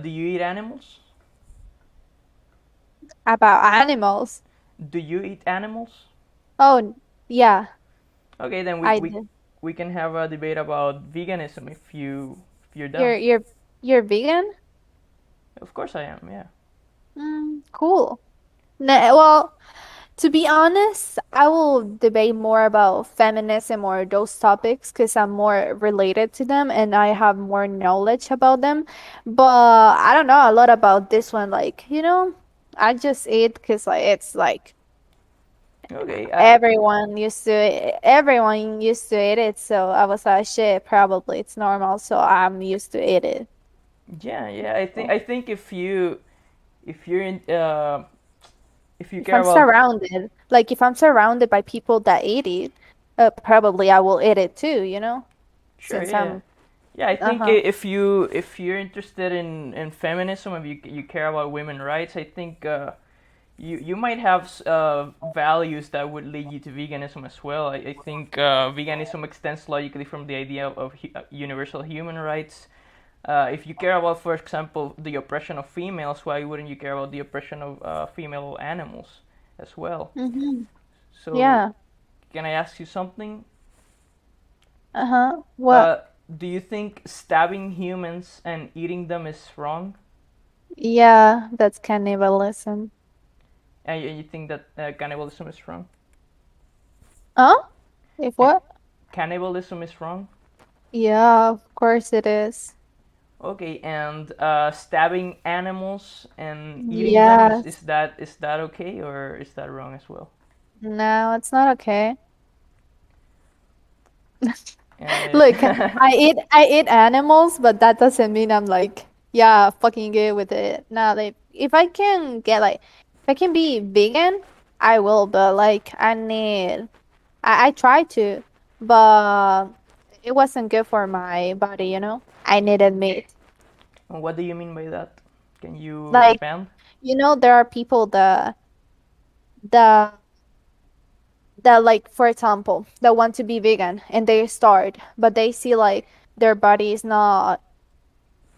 Do you eat animals? About animals. Do you eat animals? Oh, yeah, Okay, then we, I we do. we can have a debate about veganism if you're down. You're you're you're vegan? Of course I am. Yeah. Cool. Well, to be honest, I will debate more about feminism or those topics because I'm more related to them and I have more knowledge about them. But I don't know a lot about this one. I just eat because it's like Okay. everyone used to eat it. So I was like, shit, probably it's normal. So I'm used to eat it. Yeah, yeah. I think if you're in if you If care I'm about. surrounded, like if I'm surrounded by people that eat it, probably I will eat it too, Sure. since Yeah. Yeah. I'm, Yeah, I think uh-huh. if you're interested in feminism, if you care about women rights, I think you might have values that would lead you to veganism as well. I think veganism extends logically from the idea of universal human rights. If you care about, for example, the oppression of females, why wouldn't you care about the oppression of female animals as well? Mm-hmm. So, Yeah. can I ask you something? Uh-huh. What? Uh, do you think stabbing humans and eating them is wrong? Yeah, that's cannibalism. And you think that cannibalism is wrong? Huh? If Ca- what? Cannibalism is wrong? Yeah, of course it is. Okay, and stabbing animals and eating them Yes. is that okay or is that wrong as well? No, it's not okay. Uh, Look, I eat animals, but that doesn't mean I'm like, yeah, fucking good with it. Now, like, if I can be vegan, I will, but like, I try to, but it wasn't good for my body. I needed meat. what do you mean by that? Can you Like, expand? there are people the that like, for example, that want to be vegan and they start, but they see like their body is not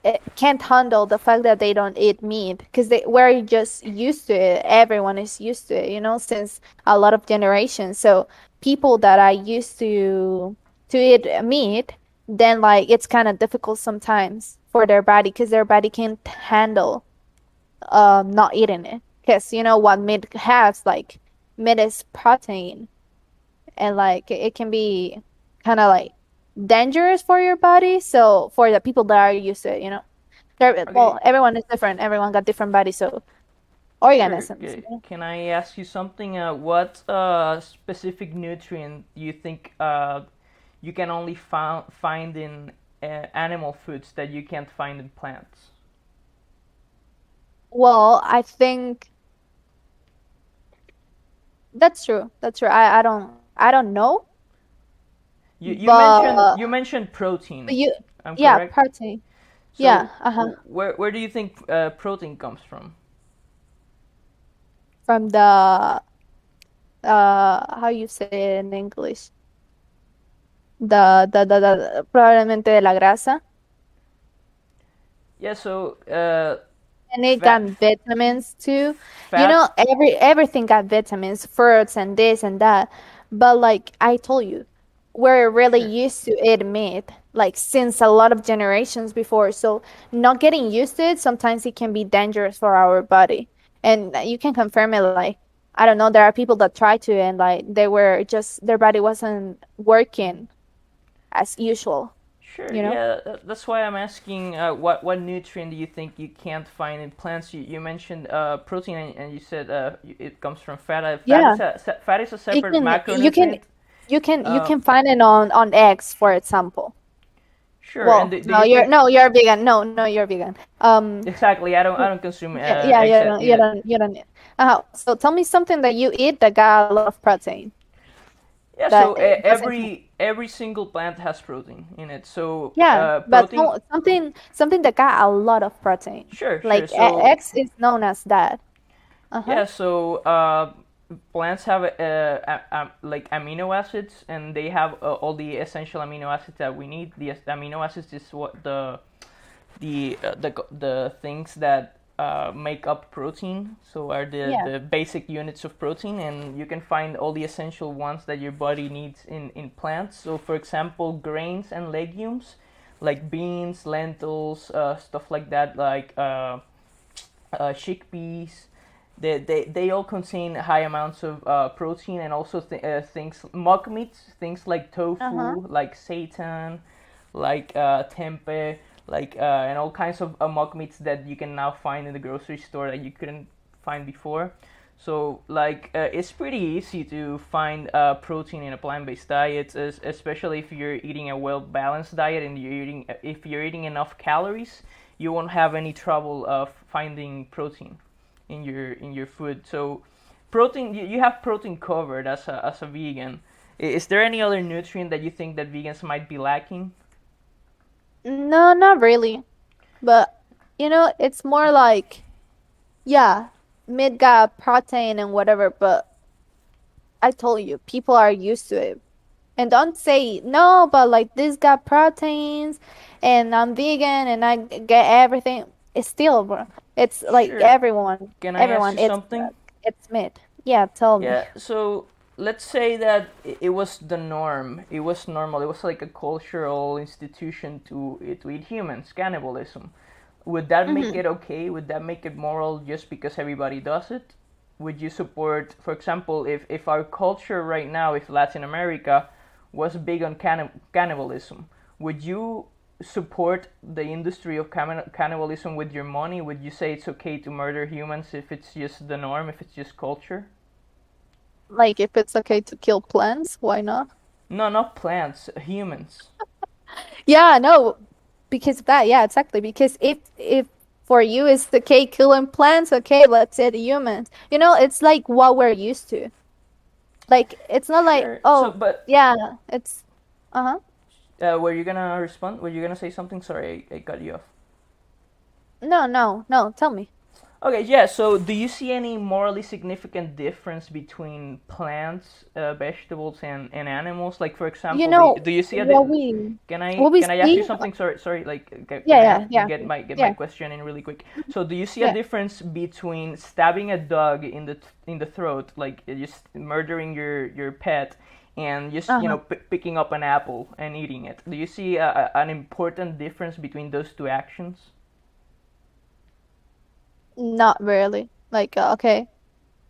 it can't handle the fact that they don't eat meat because we're just used to it. Everyone is used to it, since a lot of generations. So people that are used to eat meat, then like it's kind of difficult sometimes for their body because their body can't handle not eating it. Because what meat has, like, meat is protein, and like it can be kind of like dangerous for your body. So for the people that are used to it. Well, Okay, everyone is different. Everyone got different bodies, so sure. organisms. Can I ask you something? What specific nutrient do you think you can only find in animal foods that you can't find in plants? Well, I think that's true. That's true. I don't know, but You mentioned protein. you, I'm yeah, correct. protein. So Yeah, uh-huh. where do you think protein comes from? From the how you say it in English? Probablemente de la grasa. Yeah. So And it got fat vitamins too. fat. Everything got vitamins, fruits and this and that. But like I told you, we're really Sure. used to eat meat, like since a lot of generations before. So not getting used to it, sometimes it can be dangerous for our body. And you can confirm it, like, I don't know, there are people that try to and like their body wasn't working as usual, Sure. you know? Yeah. That's why I'm asking. What nutrient do you think you can't find in plants? You mentioned protein and you said it comes from fat. Yeah. Fat is a You separate can you can macronutrient. you Uh, can find it on eggs, for example. sure. And Well, do you think you're vegan. No, you're vegan. exactly? I don't consume Yeah, yeah, eggs you either. don't you don't. So tell me something that you eat that got a lot of protein Yeah, that so it doesn't have. every single plant has protein in it. So Yeah, but protein, something that got a lot of protein. sure, sure. Like So eggs is known as that. Uh-huh. yeah, so plants have like amino acids, and they have all the essential amino acids that we need. The amino acids is what the things that make up protein. So are Yeah. the basic units of protein, and you can find all the essential ones that your body needs in plants. So for example, grains and legumes like beans, lentils, stuff like that, like chickpeas. They all contain high amounts of protein, and also things mock meats, things like Uh-huh. tofu, like seitan, like tempeh, like and all kinds of mock meats that you can now find in the grocery store that you couldn't find before. So like it's pretty easy to find protein in a plant-based diet, especially if you're eating a well-balanced diet and you're eating if you're eating enough calories, you won't have any trouble of finding protein in your food. So protein, you have protein covered as a vegan. Is there any other nutrient that you think that vegans might be lacking? No, not really. But it's more like, yeah, meat got protein and whatever, but I told you, people are used to it. And don't say no, but like this got proteins and I'm vegan and I get everything. It's still, bro. It's like Sure. Can I ask everyone, you something? it's meat. Yeah, tell me. Yeah, so let's say that it was the norm. It was normal. It was like a cultural institution to eat humans, cannibalism. Would that make Hmm. it okay? Would that make it moral just because everybody does it? Would you support, for example, if our culture right now, if Latin America was big on cannibalism, would you support the industry of cannibalism with your money? Would you say it's okay to murder humans if it's just the norm, if it's just culture? Like if it's okay to kill plants, why not? No, not plants, humans. Yeah, no, because of that. Yeah, exactly. Because if for you it's okay killing plants, okay, let's say the humans. It's like what we're used to. Like it's not like, Sure. So, oh, but yeah, it's uh-huh. were you gonna respond? Were you gonna say something? Sorry, I cut you off. No, no, no, tell me. Okay, yeah. So, do you see any morally significant difference between plants, vegetables, and animals? Like, for You example, know do you see a what we what we can I ask you see? something? Sorry. Like, Yeah, can I yeah, yeah. get my Yeah. question in really quick? So, do you see a Yeah. difference between stabbing a dog in the throat, like just murdering your pet, and just Uh-huh. picking up an apple and eating it? Do you see an important difference between those two actions? Not really. Like, okay.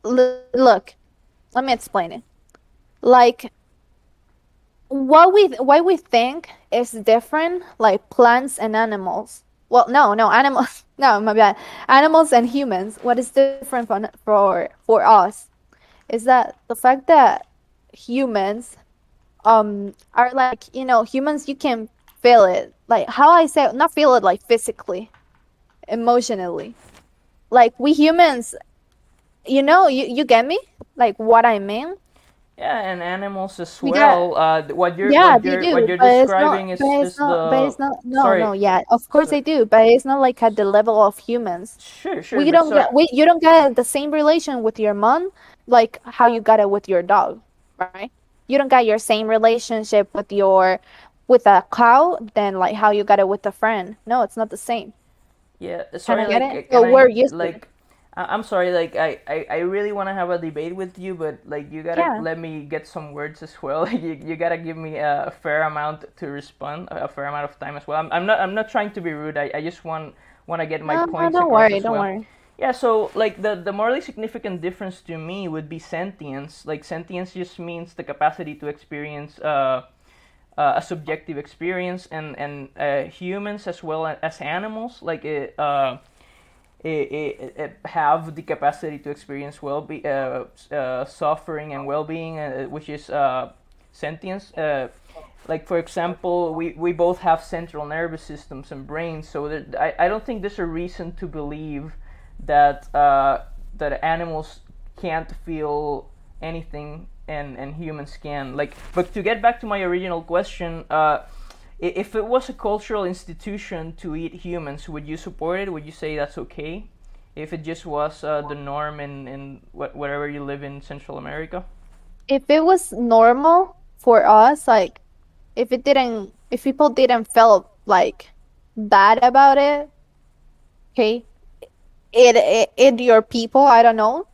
Look, let me explain it. Like why we think is different, like plants and animals. Well, no, no, animals. No, my bad. Animals and humans. What is different for us is that the fact that humans are like, humans, you can feel it. Like how I say, not feel it like physically, emotionally. Like we humans, you get me? Like what I mean? Yeah, and animals as We got well. Yeah, they What do, you're describing it's is not, but the it's not, no, sorry, no, yeah, of course sorry. they do, but it's not like at the level of humans. Sure, but sorry. You don't get the same relation with your mom, like how you got it with your dog, right? You don't get your same relationship with a cow than like how you got it with a friend. No, it's not the same. Yeah, Kind sorry. of get Like, it? can So I we're used to it. like? I'm sorry. Like, I really want to have a debate with you, but like, you gotta Yeah. let me get some words as well. You gotta give me a fair amount to respond, a fair amount of time as well. I'm not trying to be rude. I just want to get my No, no, points don't across worry, as don't well. worry. Yeah, so like the morally significant difference to me would be sentience. Like sentience just means the capacity to experience a subjective experience, and humans as well as animals like have the capacity to experience suffering and well-being, which is sentience. Like for example, we both have central nervous systems and brains, so I don't think there's a reason to believe that that animals can't feel anything and humans can. Like, but to get back to my original question, if it was a cultural institution to eat humans, would you support it? Would you say that's okay? If it just was the norm in wherever you live in Central America? If it was normal for us, like if people didn't feel like bad about it, okay, it your people, I don't know.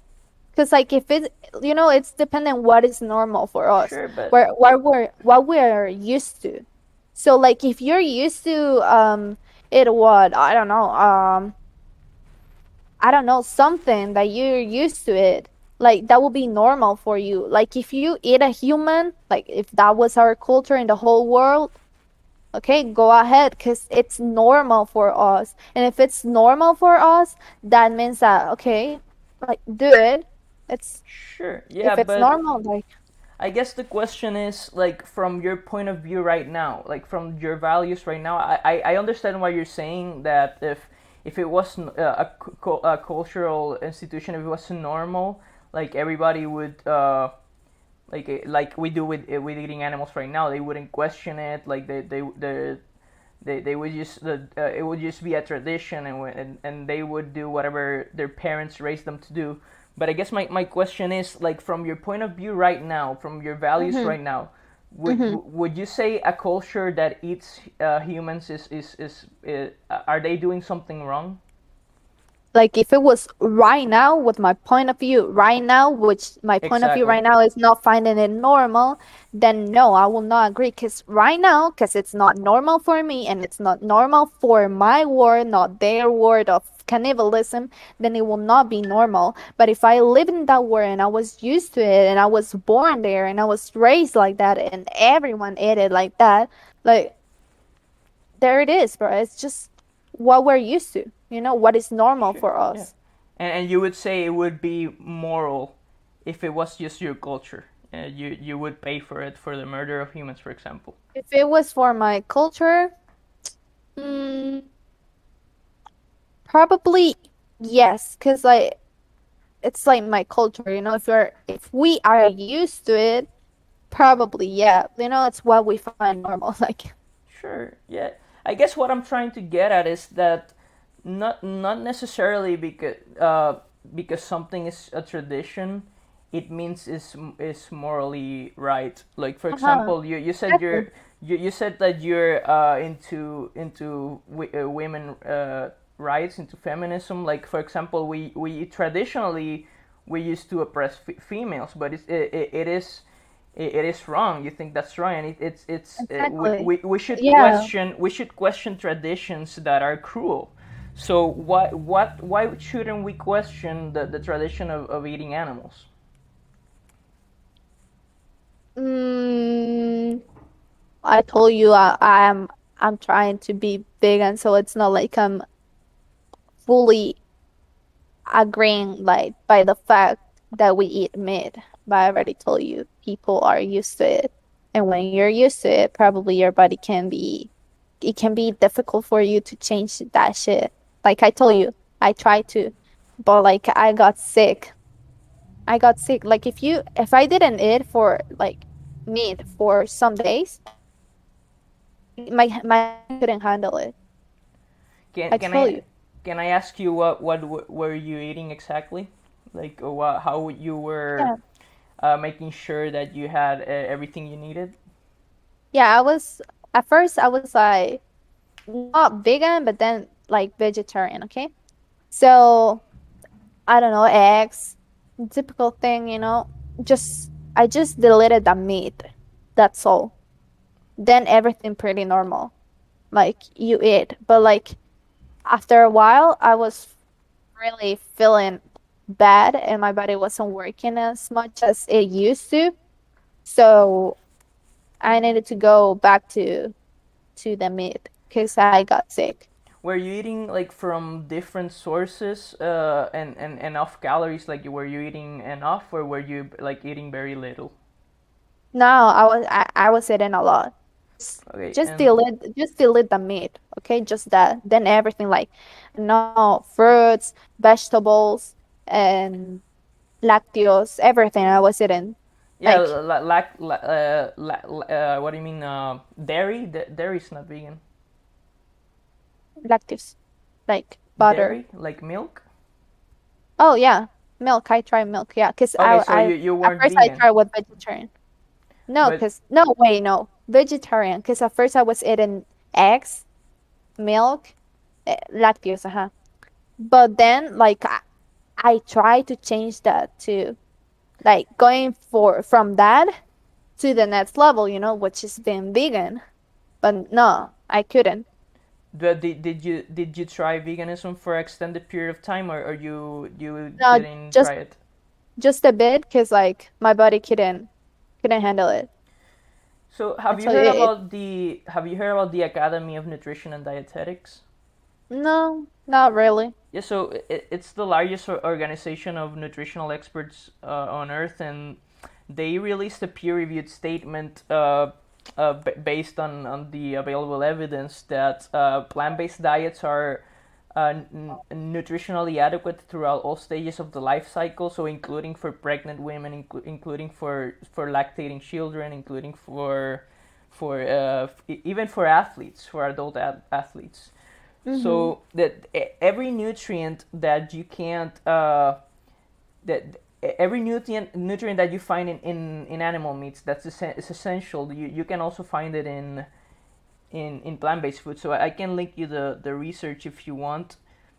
Because like if it, it's dependent what is normal for us, Sure, but where what we're used to. So like if you're used to it what, I don't know, something that you're used to it, like that will be normal for you. Like if you eat a human, like if that was our culture in the whole world, okay, go ahead, because it's normal for us. And if it's normal for us, that means that, okay, like do it. It's sure, yeah, if it's but normal, like, I guess the question is like from your point of view right now, like from your values right now. I understand why you're saying that if it was a cultural institution, if it was normal, like everybody would like we do with eating animals right now, they wouldn't question it. Like they would just it would just be a tradition, and they would do whatever their parents raised them to do. But I guess my question is like from your point of view right now, from your values mm-hmm, right now, mm-hmm. would you say a culture that eats humans is are they doing something wrong? Like if it was right now, with my point of view right now, which my point of view Exactly. right now is not finding it normal, then no, I will not agree. Because right now, because it's not normal for me and it's not normal for my word, not their word of cannibalism, then it will not be normal. But if I live in that world and I was used to it and I was born there and I was raised like that and everyone ate it like that, like there it is, bro. It's just what we're used to, what is normal Sure. for Yeah. us. And you would say it would be moral if it was just your culture. You would pay for it for the murder of humans, for example. If it was for my culture, mm, probably yes, because like it's like my culture, if we are used to it, probably yeah. It's what we find normal. Like, Sure. Yeah. I guess what I'm trying to get at is that not necessarily because something is a tradition, it means is morally right. Like for uh-huh, example, you said exactly. you said that you're into women rights, into feminism. Like for example, we traditionally we used to oppress females, but it is wrong. You think that's wrong, and Exactly. we should Yeah. question traditions that are cruel. So why shouldn't we question the tradition of eating animals? Mm, I told you I'm trying to be vegan, so it's not like I'm fully agreeing like by the fact that we eat meat. But I already told you people are used to it. And when you're used to it, probably your body it can be difficult for you to change that shit. Like I told you, I tried to, but like I got sick. I got sick. Like if I didn't eat for like meat for some days, my body couldn't handle it. Can I can tell I you. can I ask you what were you eating exactly? Like how you were Yeah. making sure that you had everything you needed? Yeah, at first I was like not vegan, but then like vegetarian, okay? So I don't know, eggs, typical thing, I just deleted the meat. That's all. Then everything pretty normal. Like you eat. But like after a while I was really feeling bad and my body wasn't working as much as it used to. So I needed to go back to the meat because I got sick. Were you eating like from different sources and enough calories? Like were you eating enough, or were you like eating very little? No, I was eating a lot. Just Okay, just and delete the meat, okay? Just that. Then everything like no fruits, vegetables, and lactose, everything I was eating. yeah, Like what do you mean? Dairy? Dairy's not vegan. lactose, like butter. Dairy, like milk. Oh yeah, milk. I tried milk. Yeah, because Okay, so I you at weren't first I vegan, tried with vegetarian. No, but because no, wait, no, vegetarian. Because at first I was eating eggs milk, lactose, but then like I try to change that to like going for from that to the next level, which is being vegan. But no, I couldn't. But did you try veganism for an extended period of time, or you No, didn't just try it? just a bit because like my body couldn't handle it. So Actually, it have you heard about the Academy of Nutrition and Dietetics? no, not really. Yeah, so it's the largest organization of nutritional experts on Earth, and they released a peer-reviewed statement based on the available evidence that plant-based diets are nutritionally adequate throughout all stages of the life cycle. So, including for pregnant women, including for lactating children, including for even for athletes, for adult athletes. Mm-hmm. So that every nutrient that you can't that every nutrient that you find in animal meats that's is essential. You can also find it in plant-based food. So I can link you the research if you want.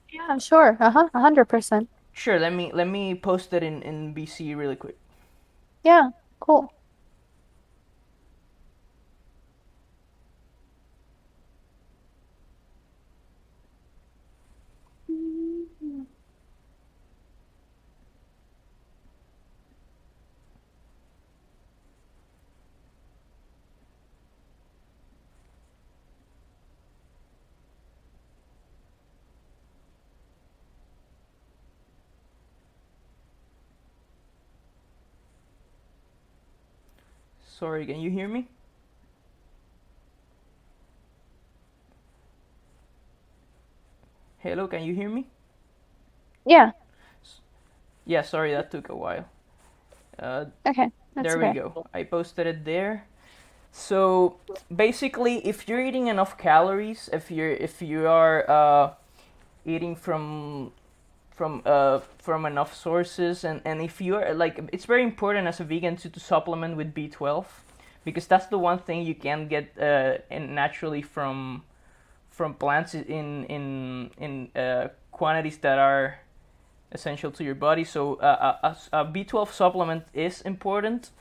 Yeah, sure. 100%. Sure, let me post it in BC really quick. Yeah, cool. Mhm. Sorry, can you hear me? Hello, can you hear me? Yeah. Yeah, sorry, that took a while. Uh, Okay. That's there we okay. go. I posted it there. So basically, if you're eating enough calories, if you are eating from enough sources, and if you're like, it's very important as a vegan to supplement with B12, because that's the one thing you can get naturally from plants in quantities that are essential to your body. So a B12 supplement is important,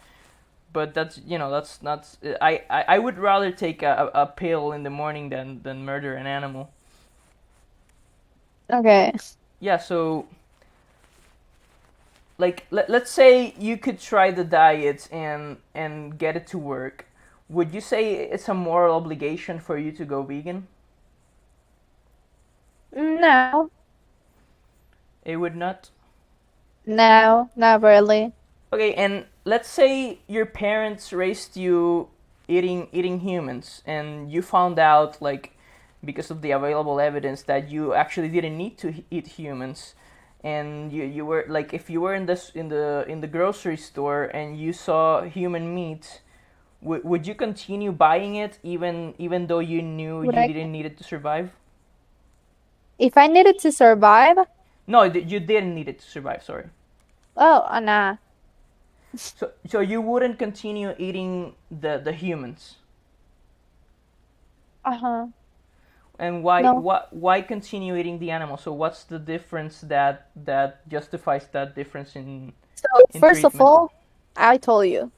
but that's not. I would rather take a pill in the morning than murder an animal. Okay. Yeah, so like let's say you could try the diet and get it to work. Would you say it's a moral obligation for you to go vegan? No, It would not. no, not really. Okay, and let's say your parents raised you eating humans, and you found out, like, because of the available evidence, that you actually didn't need to eat humans, and you were like, if you were in the grocery store and you saw human meat, would you continue buying it even though you knew Would you I, didn't need it to survive? if I needed to survive? No, you didn't need it to survive. Sorry. Oh, nah. So you wouldn't continue eating the humans. Uh-huh. And why No. why continue eating the animal? So what's the difference that justifies that difference So, in first of treatment? all, I told you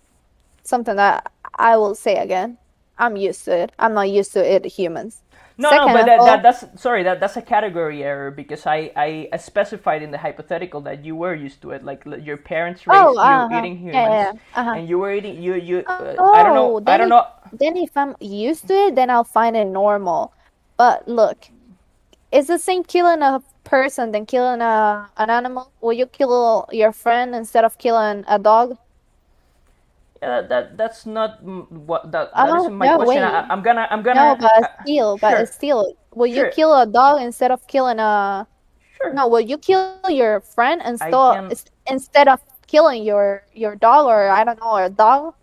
something that I will say again. I'm used to it. I'm not used to it humans. No, Second but of all, that's sorry, that's a category error, because I specified in the hypothetical that you were used to it, like your parents oh, raised you eating yeah, yeah, humans, uh-huh. and you were eating you Oh, I don't know. then if I'm used to it, then I'll find it normal. But look, it's the same killing a person than killing an animal. Will you kill your friend instead of killing a dog? Yeah, that's not what that Oh, isn't my no, question. wait. I'm No, gonna but sure, still, will you sure, kill a dog instead of killing a sure. no, will you kill your friend I can instead of killing your dog or I don't know, a dog?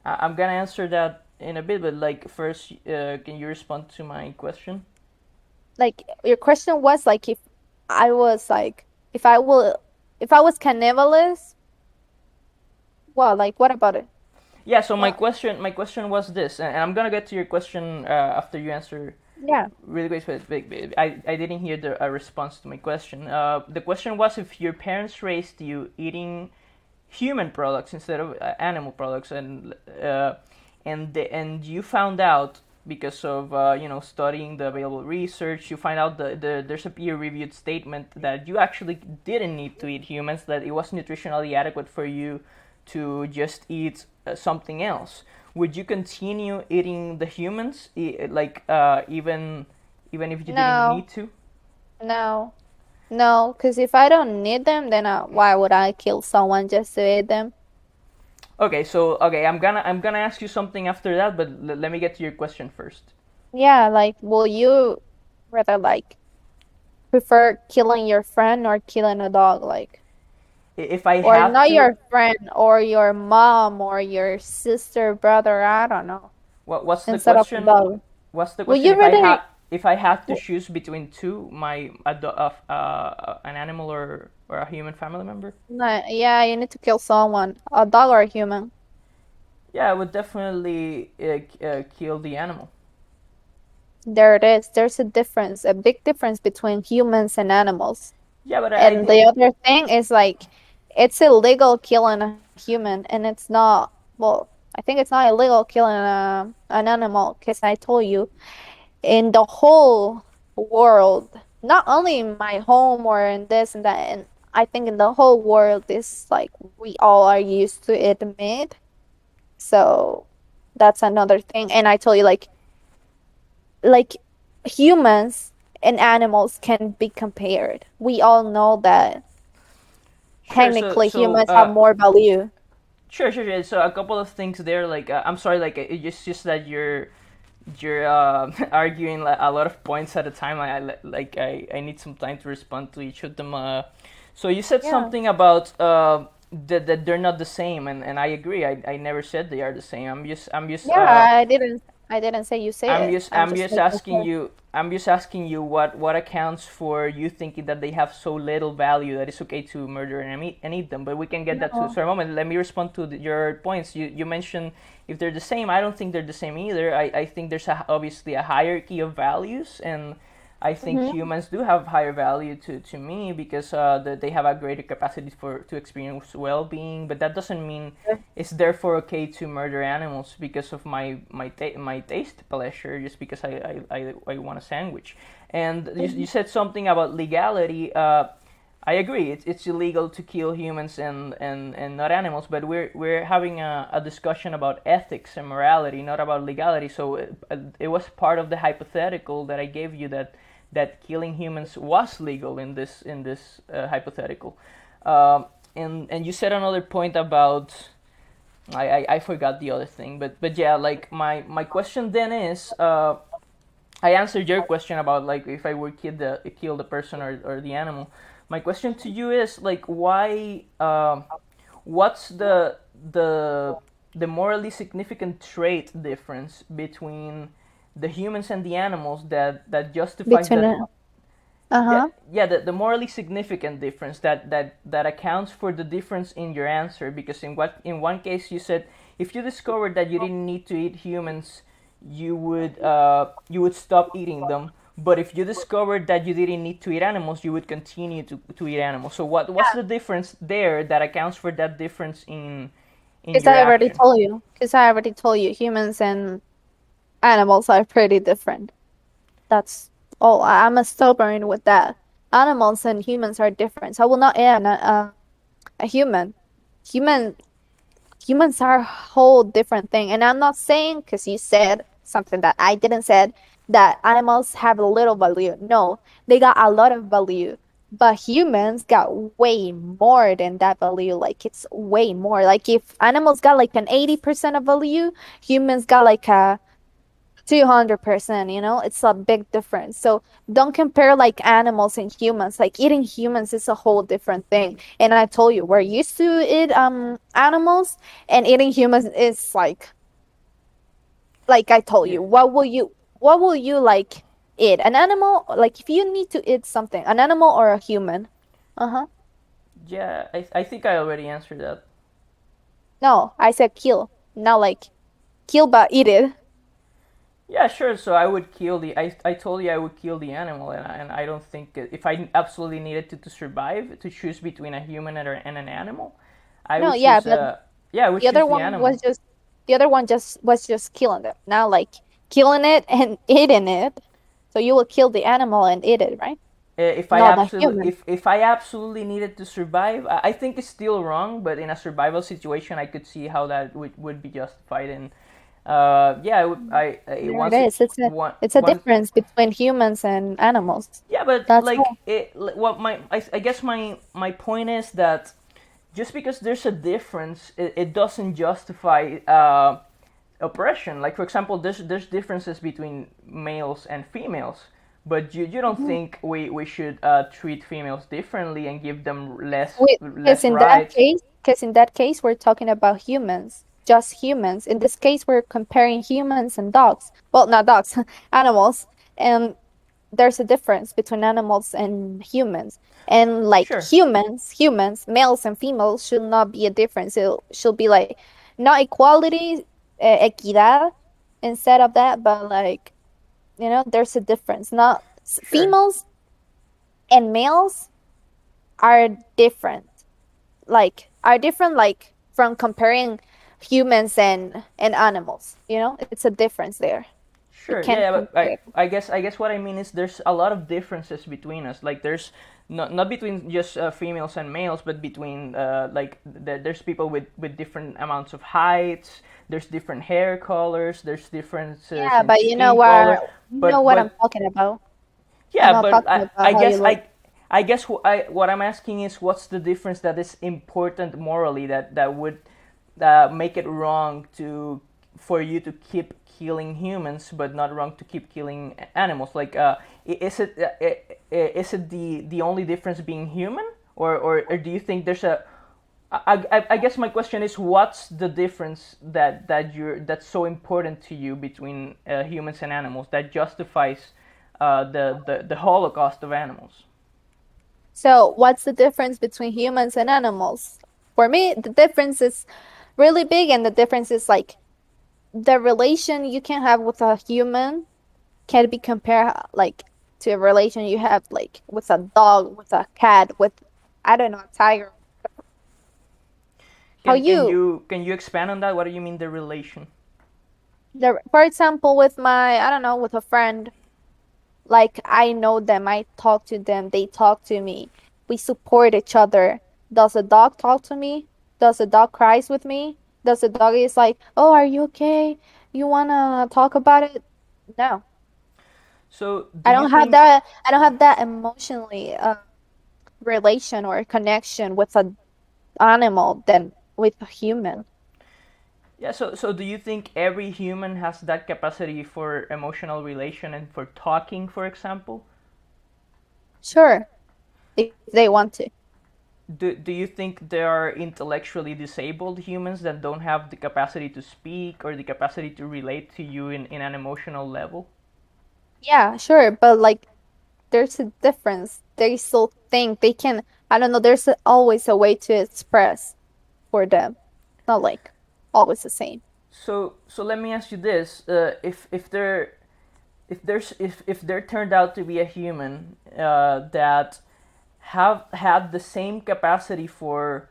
I'm gonna answer that in a bit, but like first, can you respond to my question? Like your question was like if I was like if I was carnivorous, well, like what about it? Yeah. So my Well, question was this, and I'm gonna get to your question after you answer Yeah. really quick, I didn't hear a response to my question. The question was if your parents raised you eating human products instead of animal products, and you found out because of studying the available research, you find out there's a peer-reviewed statement that you actually didn't need to eat humans, that it was nutritionally adequate for you to just eat something else. Would you continue eating the humans, even if you didn't No, need to? no, no, because if I don't need them, then why would I kill someone just to eat them? Okay, so okay, I'm gonna ask you something after that, but let me get to your question first. Yeah, like, will you rather like prefer killing your friend or killing a dog? Like, If I or have not to, your friend or your mom or your sister, brother, I don't know, what's the instead of a question? dog. What's the Will question? you rather, If I have to w- choose between two, an animal or a human family member, no, yeah, you need to kill someone, a dog or a human. yeah, I would definitely kill the animal. There it is. There's a difference, a big difference between humans and animals. Yeah, but And the other thing is like it's illegal killing a human and it's not, well, I think it's not illegal killing an animal because I told you in the whole world, not only in my home or in this and that, and I think in the whole world is like we all are used to eat meat. So that's another thing. And I told you like humans and animals can be compared. We all know that sure. technically humans have more value. Sure. So a couple of things there. Like I'm sorry. Like it's just that you're arguing like, a lot of points at a time. I need some time to respond to each of them. So you said Yeah. something about that they're not the same, and I agree. I never said they are the same. Yeah, I didn't say you say it. I'm I'm just just making asking sure. you. I'm just asking you what accounts for you thinking that they have so little value that it's okay to murder and eat them. But we can get that to. No. So a moment. Let me respond to your points. You mentioned if they're the same. I don't think they're the same either. I think there's obviously a hierarchy of values, and I think Hmm. humans do have higher value to me because they have a greater capacity to experience well-being. But that doesn't mean it's therefore okay to murder animals because of my taste pleasure, just because I want a sandwich. And you said something about legality. I agree. It's illegal to kill humans and not animals, but we're having a discussion about ethics and morality, not about legality. So it was part of the hypothetical that I gave you that killing humans was legal in this hypothetical. And you said another point about I forgot the other thing, but yeah, like my question then is I answered your question about like if I would kill the person or the animal. My question to you is like why what's the the morally significant trait difference between the humans and the animals that justifies Between that. it. Yeah, Uh-huh. yeah, the morally significant difference that accounts for the difference in your answer, because in one case you said if you discovered that you didn't need to eat humans, you would stop eating them. But if you discovered that you didn't need to eat animals, you would continue to eat animals. So what's the difference there that accounts for that difference in Because your I already action? told you. Because I already told you humans and animals are pretty different. That's all. I'm a stubborn with that. Animals and humans are different. So I will not eat a human. Human humans are a whole different thing. And I'm not saying because you said something that I didn't said that animals have a little value. No, they got a lot of value. But humans got way more than that value. Like it's way more. Like if animals got like an 80% of value, humans got like a 200%, it's a big difference. So don't compare like animals and humans. Like eating humans is a whole different thing. And I told you, we're used to eat animals, and eating humans is like I told Yeah, you, what will you like eat? An animal? Like if you need to eat something, an animal or a human? Uh-huh. yeah, I think I already answered that. No, I said kill. Not like kill but eat it. Yeah, sure. So I would kill the. I told you I would kill the animal, and I don't think if I absolutely needed to survive to choose between a human and an animal, I No, would yeah, choose but yeah, I would the choose other the one was animal. just the other one just was just killing them. Now like killing it and eating it. So you will kill the animal and eat it, right? Not the human. If I absolutely needed to survive, I think it's still wrong, but in a survival situation, I could see how that would be justified. And yeah, There it once it is. It's a one it's a once difference between humans and animals. yeah, but That's like all. what I guess my point is that just because there's a difference, it doesn't justify oppression. Like for example, there's differences between males and females, but you don't Mhm. think we should treat females differently and give them Because less in that rights? case, because in that case, we're talking about humans, just humans. In this case, we're comparing humans and dogs. Well, not dogs, animals. And there's a difference between animals and humans. And like Sure, humans, males and females should not be a difference. It should be like not equality, equidad instead of that, but like, there's a difference. Not sure, females and males are different. Like are different like from comparing humans and animals. It's a difference there. You sure. can't Yeah, but compare. I guess what I mean is there's a lot of differences between us. Like there's not between just females and males, but between there's people with different amounts of heights. There's different hair colors. There's differences Yeah, in but you know skin where color. you know But what I'm but talking about. I'm yeah, not but talking about how you look. I guess what I'm asking is what's the difference that is important morally that would make it wrong to for you to keep killing humans but not wrong to keep killing animals? Like, is it the only difference being human, or do you think there's a I guess my question is what's the difference that's so important to you between humans and animals that justifies the Holocaust of animals? So, what's the difference between humans and animals? For me, the difference is really big, and the difference is like the relation you can have with a human can be compared like to a relation you have like with a dog, with a cat, with I don't know, a tiger. How you Can you expand on that? What do you mean the relation? for example, with my I don't know, with a friend, like I know them, I talk to them, they talk to me. We support each other. Does a dog talk to me? Does a dog cries with me? Does the dog is like, "Oh, are you okay? You wanna talk about it?" No. So, do you think I don't have that emotionally relation or connection with an animal than with a human. yeah, so do you think every human has that capacity for emotional relation and for talking, for example? Sure, if they want to. Do you think there are intellectually disabled humans that don't have the capacity to speak or the capacity to relate to you in an emotional level? Yeah, sure, but like there's a difference. They still think they can, I don't know, always a way to express for them. Not like always the same. So let me ask you this: if there turned out to be a human that have had the same capacity for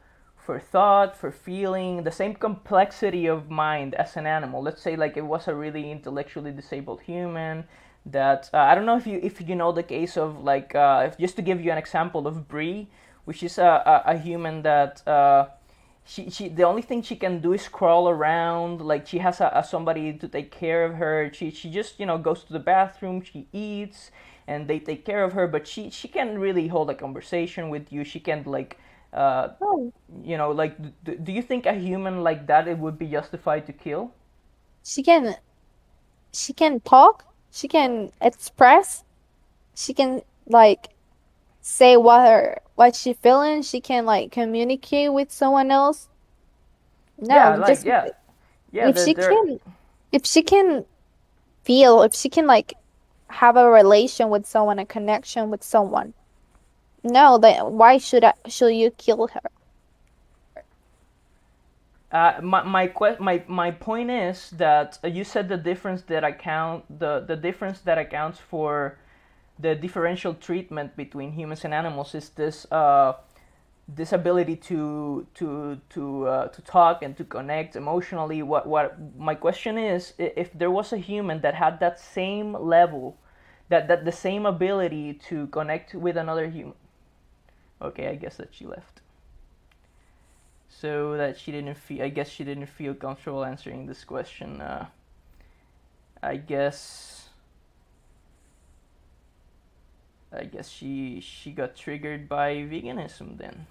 thought, for feeling, the same complexity of mind as an animal. Let's say like it was a really intellectually disabled human that I don't know if you know the case of like just to give you an example of Brie, which is a human that she the only thing she can do is crawl around. Like she has a somebody to take care of her. She just goes to the bathroom, she eats, and they take care of her. But she can't really hold a conversation with you. She can't like uh, Oh, like do you think a human like that it would be justified to kill? she can she can talk, she can express, she can like say what she feeling, she can like communicate with someone else. Yeah, No, like just yeah, if she they're can if she can feel, if she can like have a relation with someone, a connection with someone. No, then why should you kill her? My point is that you said the difference that accounts for the differential treatment between humans and animals is this ability to talk and to connect emotionally. What my question is, if there was a human that had that same level, that the same ability to connect with another human. Okay, I guess that she left. So that she didn't feel. I guess she didn't feel comfortable answering this question. I guess. I guess she got triggered by veganism then.